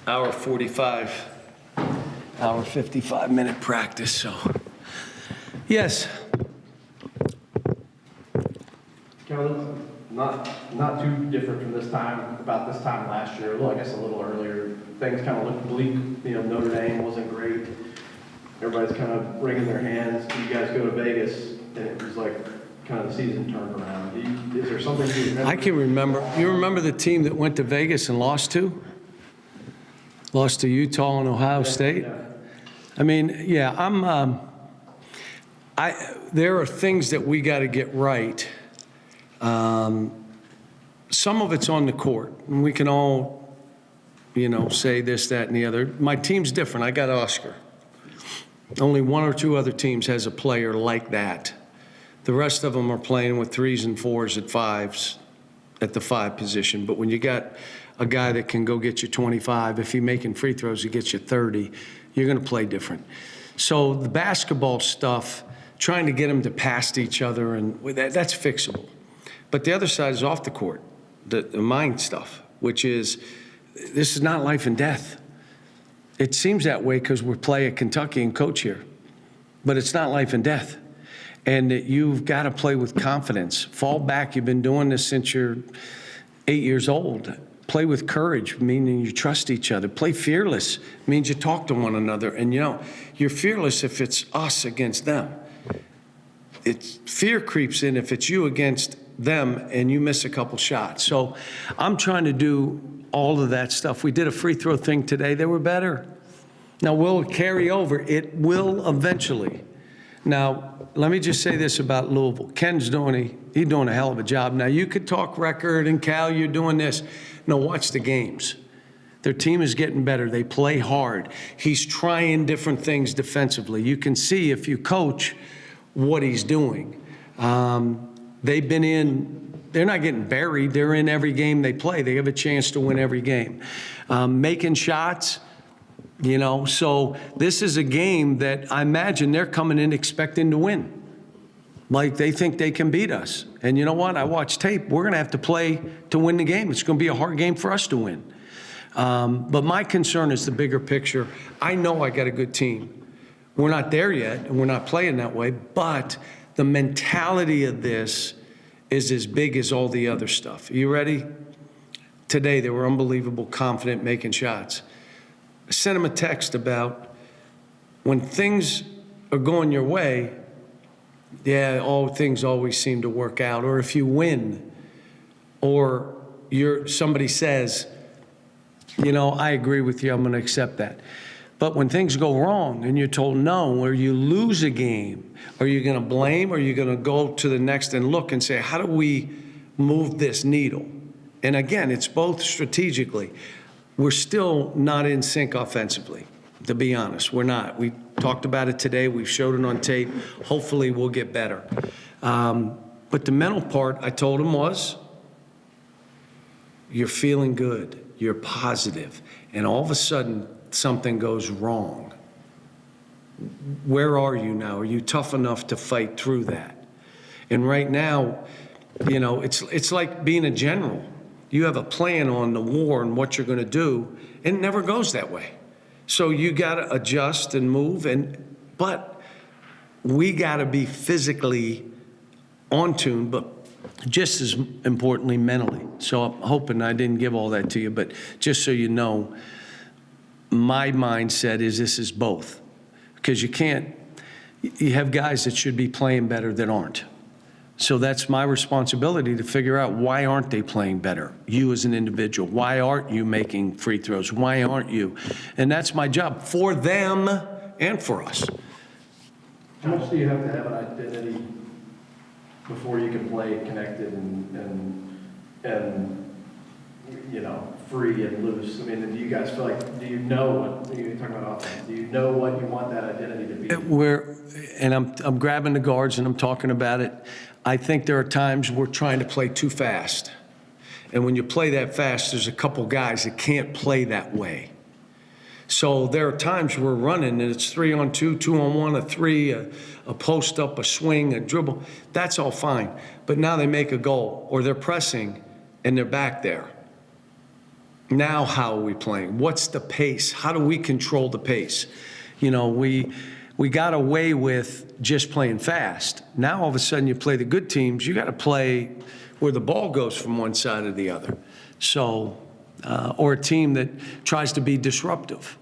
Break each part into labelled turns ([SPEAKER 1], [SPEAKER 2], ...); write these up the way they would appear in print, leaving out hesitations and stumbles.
[SPEAKER 1] hour 45, hour 55-minute practice, so. Yes.
[SPEAKER 2] Kevin, not too different from this time, about this time last year, well, I guess a little earlier. Things kind of looked bleak, Notre Dame wasn't great. Everybody's kind of wringing their hands. You guys go to Vegas, and it was like kind of the season turned around. Is there something you remember?
[SPEAKER 1] I can remember. You remember the team that went to Vegas and lost to? Lost to Utah and Ohio State?
[SPEAKER 2] Yeah.
[SPEAKER 1] I mean, yeah, there are things that we got to get right. Some of it's on the court, and we can all, say this, that, and the other. My team's different. I got Oscar. Only one or two other teams has a player like that. The rest of them are playing with 3s and 4s at 5s at the 5 position. But when you got a guy that can go get you 25, if he's making free throws, he gets you 30, you're going to play different. So the basketball stuff, trying to get them to pass each other, and that's fixable. But the other side is off the court, the mind stuff, which is this is not life and death. It seems that way because we play at Kentucky and coach here, but it's not life and death. And you've got to play with confidence. Fall back. You've been doing this since you're 8 years old. Play with courage, meaning you trust each other. Play fearless, means you talk to one another. And, you're fearless if it's us against them. Fear creeps in if it's you against them and you miss a couple shots. So I'm trying to do all of that stuff. We did a free throw thing today. They were better. Now, will it carry over? It will eventually. Now, let me just say this about Louisville. Ken's he's doing a hell of a job. Now, you could talk record, and Cal, you're doing this. No, watch the games. Their team is getting better. They play hard. He's trying different things defensively. You can see if you coach what he's doing. They've been they're not getting buried. They're in every game they play. They have a chance to win every game. Making shots, so this is a game that I imagine they're coming in expecting to win. Like they think they can beat us. And you know what? I watched tape. We're going to have to play to win the game. It's going to be a hard game for us to win. But my concern is the bigger picture. I know I got a good team. We're not there yet, and we're not playing that way, but the mentality of this is as big as all the other stuff. Are you ready? Today, they were unbelievable, confident, making shots. I sent them a text about when things are going your way, all things always seem to work out. Or if you win, or somebody says, I agree with you, I'm going to accept that. But when things go wrong and you're told no, or you lose a game, are you going to blame, or are you going to go to the next and look and say, how do we move this needle? And again, it's both strategically. We're still not in sync offensively, to be honest. We're not. We talked about it today. We've showed it on tape. Hopefully we'll get better. But the mental part, I told him, was you're feeling good. You're positive. And all of a sudden, something goes wrong. Where are you now? Are you tough enough to fight through that? And right now, it's like being a general. You have a plan on the war and what you're going to do, and it never goes that way. So you got to adjust and move, but we got to be physically on tune, but just as importantly, mentally. So I'm hoping I didn't give all that to you, but just so you know, my mindset is this is both. Because you have guys that should be playing better that aren't. So that's my responsibility to figure out, why aren't they playing better? You as an individual, why aren't you making free throws? Why aren't you? And that's my job for them and for us.
[SPEAKER 2] How much do you have to have an identity before you can play connected and free and loose? I mean, do you guys feel like, do you know what, you're talking about offense, do you know what you want that identity to be?
[SPEAKER 1] I'm grabbing the guards and I'm talking about it. I think there are times we're trying to play too fast. And when you play that fast, there's a couple guys that can't play that way. So there are times we're running and it's 3-on-2, 2-on-1, a 3, a post up, a swing, a dribble. That's all fine. But now they make a goal or they're pressing and they're back there. Now how are we playing? What's the pace? How do we control the pace? You know, we got away with just playing fast. Now all of a sudden you play the good teams, you got to play where the ball goes from one side or the other. So, or a team that tries to be disruptive.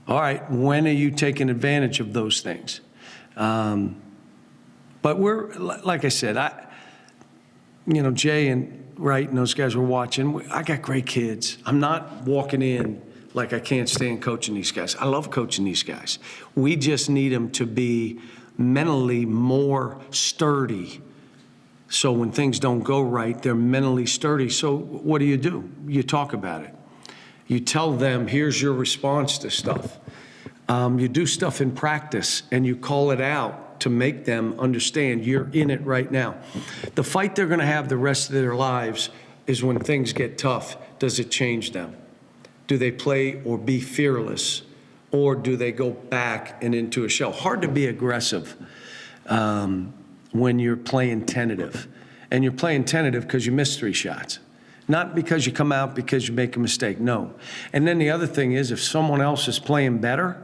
[SPEAKER 1] All right, when are you taking advantage of those things? But we're, like I said, Jay and Wright and those guys were watching. I got great kids. I'm not walking in like I can't stand coaching these guys. I love coaching these guys. We just need them to be mentally more sturdy. So when things don't go right, they're mentally sturdy. So what do? You talk about it. You tell them, here's your response to stuff. You do stuff in practice and you call it out to make them understand you're in it right now. The fight they're going to have the rest of their lives is when things get tough. Does it change them? Do they play or be fearless, or do they go back and into a shell? Hard to be aggressive when you're playing tentative. And you're playing tentative because you missed 3 shots. Not because you come out because you make a mistake, no. And then the other thing is, if someone else is playing better,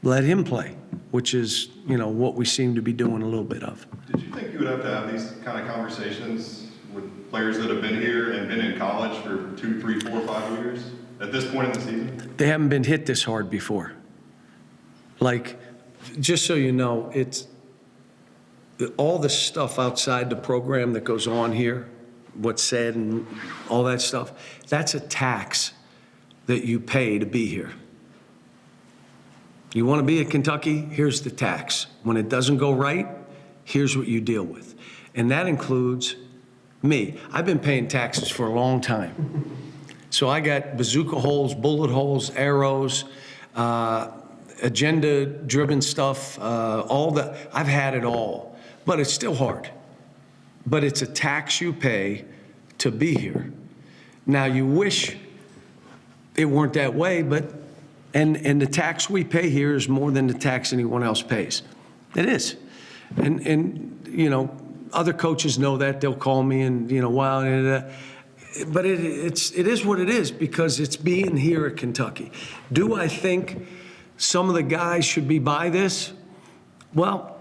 [SPEAKER 1] let him play, which is, what we seem to be doing a little bit of.
[SPEAKER 3] Did you think you would have to have these kind of conversations with players that have been here and been in college for 2, 3, 4, 5 years at this point in the season?
[SPEAKER 1] They haven't been hit this hard before. Like, just so you know, it's all the stuff outside the program that goes on here, what's said and all that stuff, that's a tax that you pay to be here. You want to be at Kentucky? Here's the tax. When it doesn't go right, here's what you deal with. And that includes me. I've been paying taxes for a long time. So I got bazooka holes, bullet holes, arrows, agenda-driven stuff, I've had it all. But it's still hard. But it's a tax you pay to be here. Now, you wish it weren't that way, but and the tax we pay here is more than the tax anyone else pays. It is. And other coaches know that. They'll call me and, but it is what it is because it's being here at Kentucky. Do I think some of the guys should be by this? Well,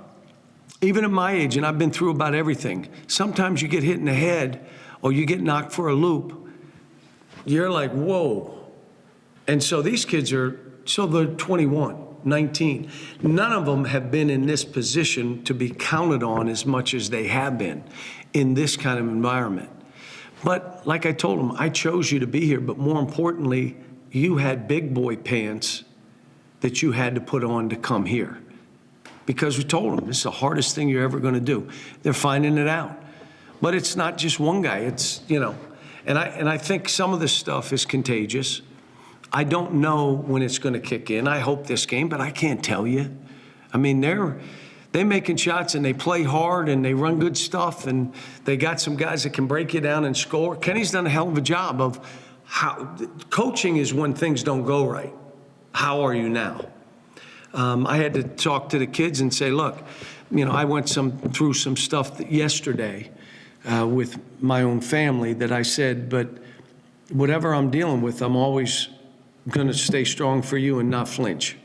[SPEAKER 1] even at my age, and I've been through about everything, sometimes you get hit in the head or you get knocked for a loop. You're like, whoa. And so these kids they're 21, 19. None of them have been in this position to be counted on as much as they have been in this kind of environment. But like I told them, I chose you to be here, but more importantly, you had big boy pants that you had to put on to come here. Because we told them, this is the hardest thing you're ever going to do. They're finding it out. But it's not just one guy, it's, and I think some of this stuff is contagious. I don't know when it's going to kick in. I hope this game, but I can't tell you. I mean, they're making shots and they play hard and they run good stuff and they got some guys that can break you down and score. Kenny's done a hell of a job of how coaching is when things don't go right. How are you now? I had to talk to the kids and say, look, I went through some stuff yesterday with my own family that I said, but whatever I'm dealing with, I'm always going to stay strong for you and not flinch.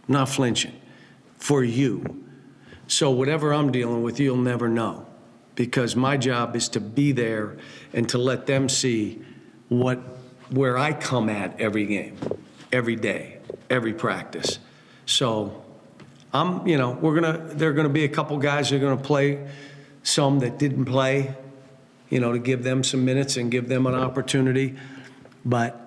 [SPEAKER 1] Not flinching for you. So whatever I'm dealing with, you'll never know. Because my job is to be there and to let them see where I come at every game, every day, every practice. So there are gonna be a couple guys that are gonna play, some that didn't play, to give them some minutes and give them an opportunity. But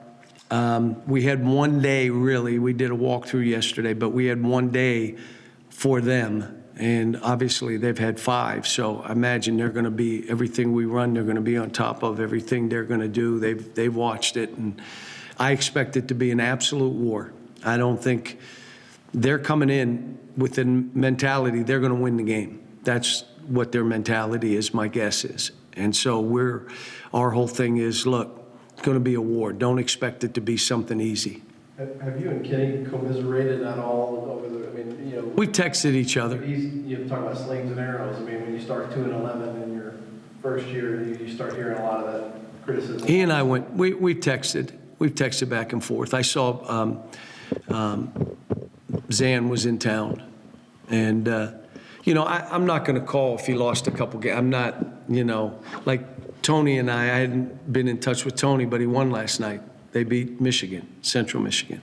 [SPEAKER 1] we had one day, really, we did a walkthrough yesterday, but we had one day for them. And obviously they've had 5. So I imagine they're going to be, everything we run, they're going to be on top of everything they're going to do. They've watched it. And I expect it to be an absolute war. I don't think they're coming in with the mentality they're going to win the game. That's what their mentality is, my guess is. And so our whole thing is, look, it's going to be a war. Don't expect it to be something easy.
[SPEAKER 2] Have you and Kenny commiserated at all over
[SPEAKER 1] We've texted each other.
[SPEAKER 2] You talk about slings and arrows. When you start 2-11 in your first year, you start hearing a lot of that criticism.
[SPEAKER 1] He and I we texted. We've texted back and forth. I saw Zan was in town. And, you know, I'm not going to call if he lost a couple games. I'm not, you know, like Tony and I hadn't been in touch with Tony, but he won last night. They beat Michigan, Central Michigan.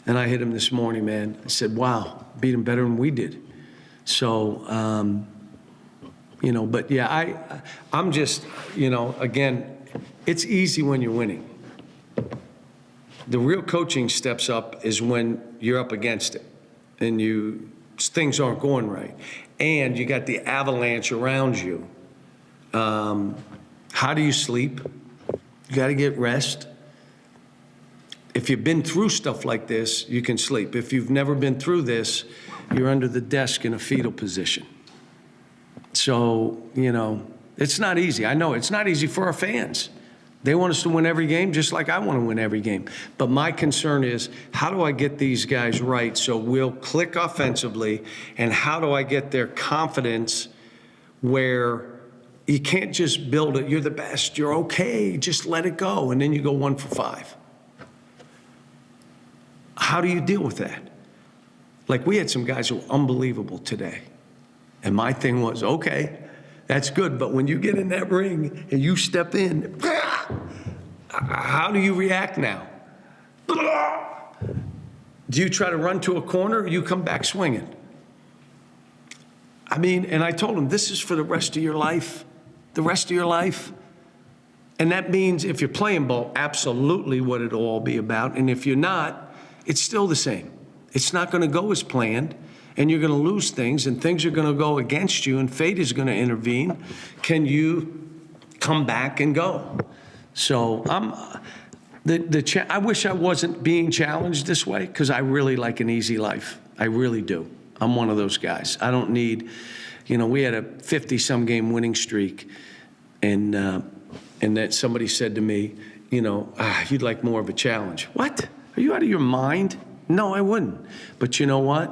[SPEAKER 1] And I hit him this morning, man. I said, wow, beat him better than we did. So, you know, but yeah, I'm just, you know, again, it's easy when you're winning. The real coaching steps up is when you're up against it and things aren't going right. And you got the avalanche around you. How do you sleep? You got to get rest. If you've been through stuff like this, you can sleep. If you've never been through this, you're under the desk in a fetal position. So, you know, it's not easy. I know it's not easy for our fans. They want us to win every game just like I want to win every game. But my concern is, how do I get these guys right so we'll click offensively, and how do I get their confidence where you can't just build it, you're the best, you're okay, just let it go, and then you go 1 for 5. How do you deal with that? Like, we had some guys who were unbelievable today. And my thing was, okay, that's good, but when you get in that ring and you step in, how do you react now? Do you try to run to a corner, or you come back swinging? I mean, and I told him, this is for the rest of your life, the rest of your life. And that means if you're playing ball, absolutely what it'll all be about. And if you're not, it's still the same. It's not going to go as planned, and you're going to lose things, and things are going to go against you, and fate is going to intervene. Can you come back and go? So I wish I wasn't being challenged this way, because I really like an easy life. I really do. I'm one of those guys. I don't need, you know, we had a 50-some game winning streak, and that somebody said to me, you know, you'd like more of a challenge. What? Are you out of your mind? No, I wouldn't. But you know what?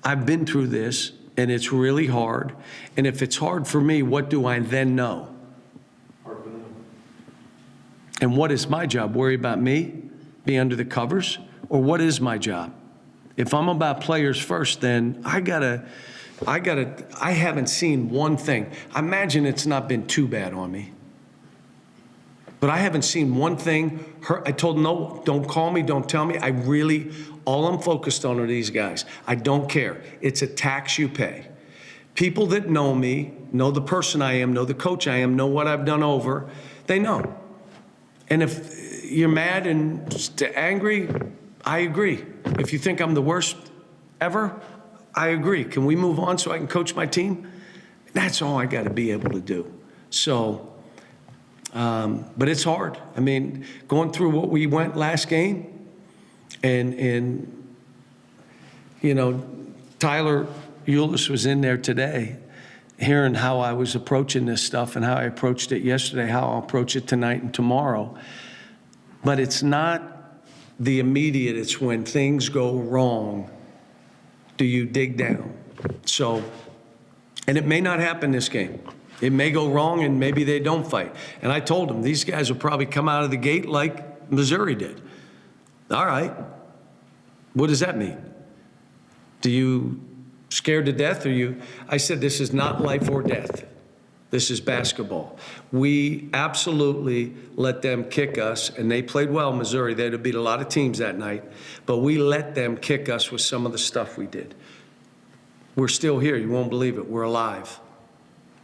[SPEAKER 1] I've been through this, and it's really hard. And if it's hard for me, what do I then know?
[SPEAKER 2] Hard for them.
[SPEAKER 1] And what is my job? Worry about me? Be under the covers? Or what is my job? If I'm about players first, then I haven't seen one thing. I imagine it's not been too bad on me. But I haven't seen one thing. I told them, no, don't call me, don't tell me. All I'm focused on are these guys. I don't care. It's a tax you pay. People that know me, know the person I am, know the coach I am, know what I've done over, they know. And if you're mad and angry, I agree. If you think I'm the worst ever, I agree. Can we move on so I can coach my team? That's all I got to be able to do. So, but it's hard. I mean, going through what we went last game, and you know, Tyler Eulis was in there today, hearing how I was approaching this stuff and how I approached it yesterday, how I'll approach it tonight and tomorrow. But it's not the immediate, it's when things go wrong, do you dig down? So, and it may not happen this game. It may go wrong, and maybe they don't fight. And I told them, these guys will probably come out of the gate like Missouri did. All right. What does that mean? Do you scared to death, or I said, this is not life or death. This is basketball. We absolutely let them kick us, and they played well, Missouri. They'd have beat a lot of teams that night, but we let them kick us with some of the stuff we did. We're still here. You won't believe it. We're alive.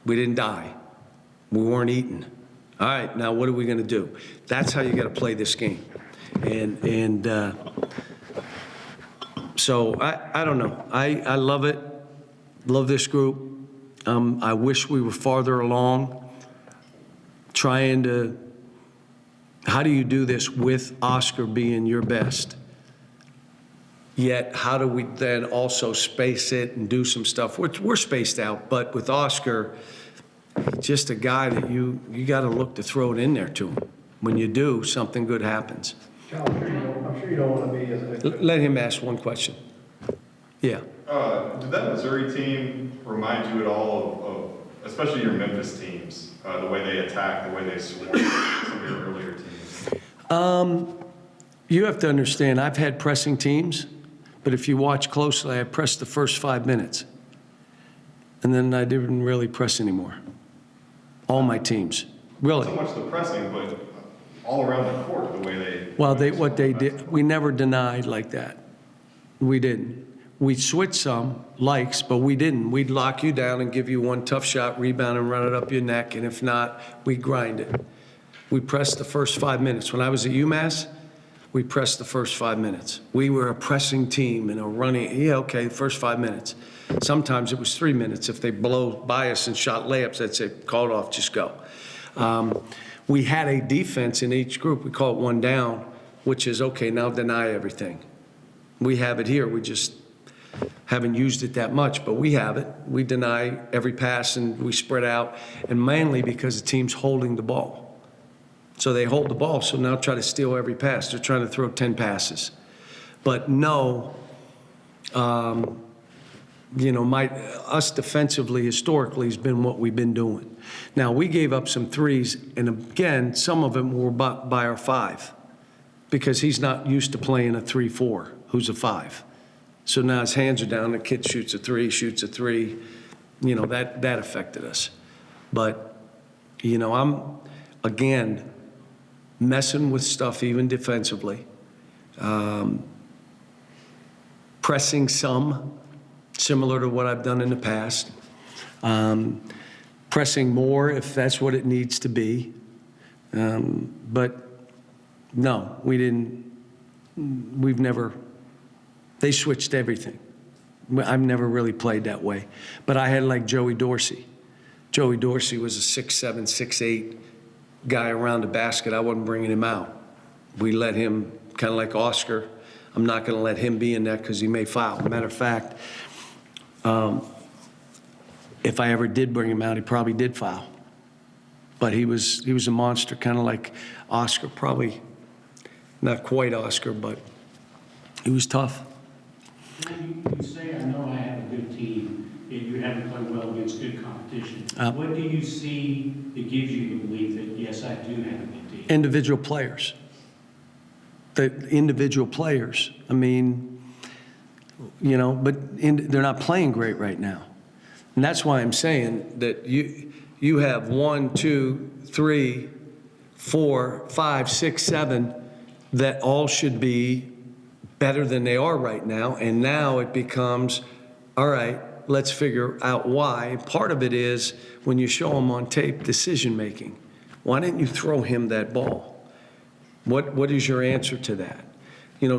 [SPEAKER 1] We didn't die. We weren't eaten. All right, now what are we going to do? That's how you got to play this game. And so I don't know. I love it. Love this group. I wish we were farther along trying to, how do you do this with Oscar being your best? Yet, how do we then also space it and do some stuff? We're spaced out, but with Oscar, just a guy that you got to look to throw it in there to him. When you do, something good happens.
[SPEAKER 2] Cal, I'm sure you don't want to be as a...
[SPEAKER 1] Let him ask one question. Yeah.
[SPEAKER 3] Did that Missouri team remind you at all of especially your Memphis teams, the way they attack, the way they score, some of your earlier teams?
[SPEAKER 1] You have to understand, I've had pressing teams, but if you watch closely, I pressed the first 5 minutes. And then I didn't really press anymore. All my teams, really.
[SPEAKER 3] So much the pressing, but all around the court, the way they.
[SPEAKER 1] Well, what they did, we never denied like that. We didn't. We switched some likes, but we didn't. We'd lock you down and give you one tough shot, rebound, and run it up your neck, and if not, we'd grind it. We pressed the first 5 minutes. When I was at UMass, we pressed the first 5 minutes. We were a pressing team and a running, yeah, okay, first 5 minutes. Sometimes it was 3 minutes. If they blow by us and shot layups, I'd say, call it off, just go. We had a defense in each group. We call it one down, which is, okay, now deny everything. We have it here. We just haven't used it that much, but we have it. We deny every pass and we spread out, and mainly because the team's holding the ball. So they hold the ball, so now try to steal every pass. They're trying to throw 10 passes. But no, us defensively, historically, has been what we've been doing. Now, we gave up some threes, and again, some of them were by our 5, because he's not used to playing a 3-4, who's a 5. So now his hands are down, the kid shoots a 3, that affected us. But, I'm, again, messing with stuff even defensively, pressing some, similar to what I've done in the past, pressing more if that's what it needs to be. But no, we've never, they switched everything. I've never really played that way. But I had like Joey Dorsey. Joey Dorsey was a 6'7", 6'8" guy around the basket. I wasn't bringing him out. We let him, kind of like Oscar, I'm not going to let him be in that because he may foul. Matter of fact, if I ever did bring him out, he probably did foul. But he was a monster, kind of like Oscar, probably not quite Oscar, but he was tough.
[SPEAKER 4] You say, I know I have a good team, and you haven't played well against good competition. What do you see that gives you the belief that, yes, I do have a good team?
[SPEAKER 1] Individual players. The individual players. I mean, but they're not playing great right now. And that's why I'm saying that you have 1, 2, 3, 4, 5, 6, 7 that all should be better than they are right now. And now it becomes, all right, let's figure out why. Part of it is when you show them on tape decision making. Why didn't you throw him that ball? What is your answer to that?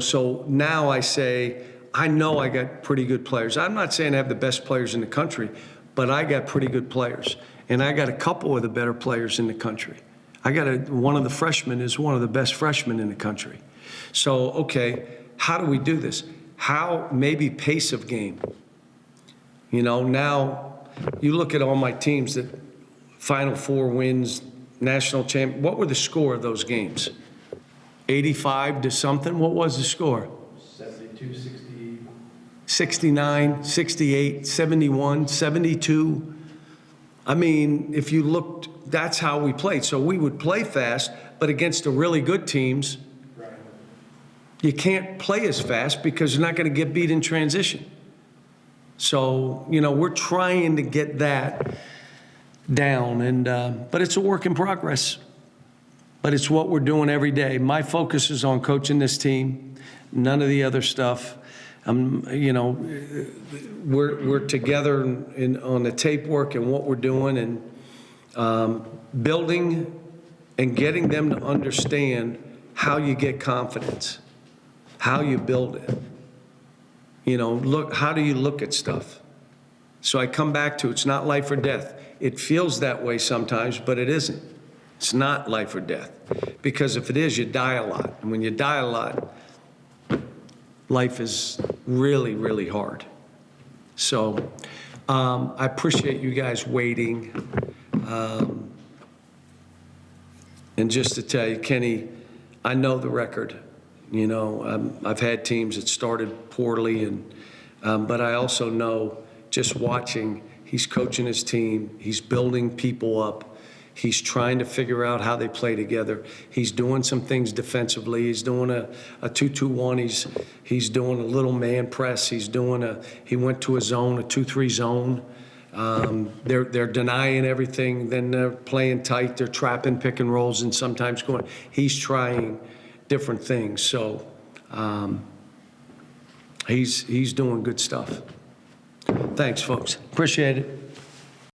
[SPEAKER 1] So now I say, I know I got pretty good players. I'm not saying I have the best players in the country, but I got pretty good players. And I got a couple of the better players in the country. One of the freshmen is one of the best freshmen in the country. So, okay, how do we do this? How, maybe pace of game. Now you look at all my teams that Final Four wins, national champ. What were the score of those games? 85 to something? What was the score?
[SPEAKER 2] 72, 60.
[SPEAKER 1] 69, 68, 71, 72. I mean, if you looked, that's how we played. So we would play fast, but against the really good teams,
[SPEAKER 2] Right.
[SPEAKER 1] you can't play as fast because you're not going to get beat in transition. So, we're trying to get that down, but it's a work in progress. But it's what we're doing every day. My focus is on coaching this team, none of the other stuff. We're together on the tape work and what we're doing, and building and getting them to understand how you get confidence, how you build it. How do you look at stuff? So I come back to, it's not life or death. It feels that way sometimes, but it isn't. It's not life or death. Because if it is, you die a lot. And when you die a lot, life is really, really hard. So I appreciate you guys waiting. And just to tell you, Kenny, I know the record. I've had teams that started poorly, but I also know, just watching, he's coaching his team, he's building people up, He's trying to figure out how they play together. He's doing some things defensively. He's doing a 2-2-1. He's doing a little man press. He went to a zone, a 2-3 zone. They're denying everything. Then they're playing tight. They're trapping pick and rolls and sometimes going. He's trying different things. So he's doing good stuff. Thanks, folks. Appreciate it.